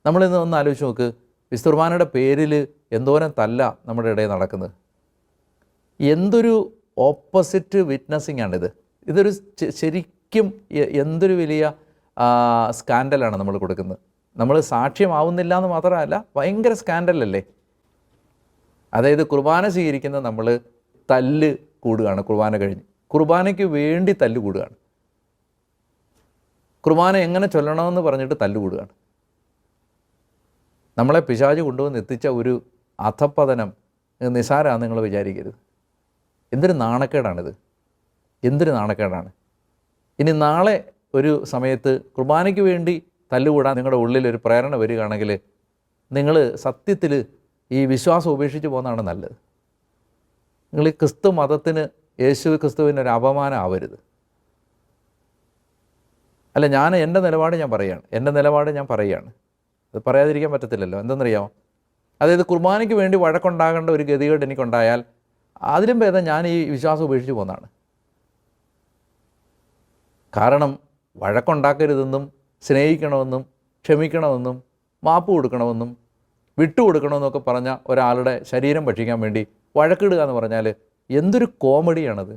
നമ്മളിന്ന് ഒന്ന് ആലോചിച്ച് നോക്ക്, വിശുദ്ധ കുർബാനയുടെ പേരിൽ എന്തോരം തല്ല നമ്മുടെ ഇടയിൽ നടക്കുന്നത്. എന്തൊരു ഓപ്പോസിറ്റ് വിറ്റ്നസ്സിങ് ആണിത്. ഇതൊരു ശരിക്കും എന്തൊരു വലിയ സ്കാൻഡലാണ് നമ്മൾ കൊടുക്കുന്നത്. നമ്മൾ സാക്ഷ്യമാവുന്നില്ല എന്ന് മാത്രമല്ല, ഭയങ്കര സ്കാൻഡലല്ലേ. അതായത് കുർബാന സ്വീകരിക്കുന്ന നമ്മൾ തല്ല് കൂടുകയാണ്. കുർബാന കഴിഞ്ഞ് കുർബാനയ്ക്ക് വേണ്ടി തല്ല് കൂടുകയാണ്. കുർബാന എങ്ങനെ ചൊല്ലണമെന്ന് പറഞ്ഞിട്ട് തല്ല് കൂടുകയാണ്. നമ്മളെ പിശാച് കൊണ്ടുവന്ന് എത്തിച്ച ഒരു അധപ്പതനം നിസാരമാണെന്ന് നിങ്ങൾ വിചാരിക്കരുത്. എന്തൊരു നാണക്കേടാണിത്, എന്തൊരു നാണക്കേടാണ്. ഇനി നാളെ ഒരു സമയത്ത് കുർബാനയ്ക്ക് വേണ്ടി തല്ലുകൂടാൻ നിങ്ങളുടെ ഉള്ളിലൊരു പ്രേരണ വരികയാണെങ്കിൽ നിങ്ങൾ സത്യത്തിൽ ഈ വിശ്വാസം ഉപേക്ഷിച്ച് പോകുന്നതാണ് നല്ലത്. നിങ്ങൾ ഈ ക്രിസ്തു മതത്തിന്, യേശു ക്രിസ്തുവിനൊരു അപമാനം ആവരുത്. അല്ല, എൻ്റെ നിലപാട് ഞാൻ പറയുകയാണ്. അത് പറയാതിരിക്കാൻ പറ്റത്തില്ലല്ലോ. എന്തെന്നറിയാമോ? അതായത് കുർബാനയ്ക്ക് വേണ്ടി വഴക്കുണ്ടാകേണ്ട ഒരു ഗതികേട് എനിക്കുണ്ടായാൽ അതിലും ഭേദം ഞാൻ ഈ വിശ്വാസം ഉപേക്ഷിച്ച് പോകുന്നതാണ്. കാരണം വഴക്കുണ്ടാക്കരുതെന്നും സ്നേഹിക്കണമെന്നും ക്ഷമിക്കണമെന്നും മാപ്പ് കൊടുക്കണമെന്നും വിട്ടുകൊടുക്കണമെന്നൊക്കെ പറഞ്ഞ ഒരാളുടെ ശരീരം ഭക്ഷിക്കാൻ വേണ്ടി വഴക്കിടുക എന്ന് പറഞ്ഞാൽ എന്തൊരു കോമഡിയാണത്.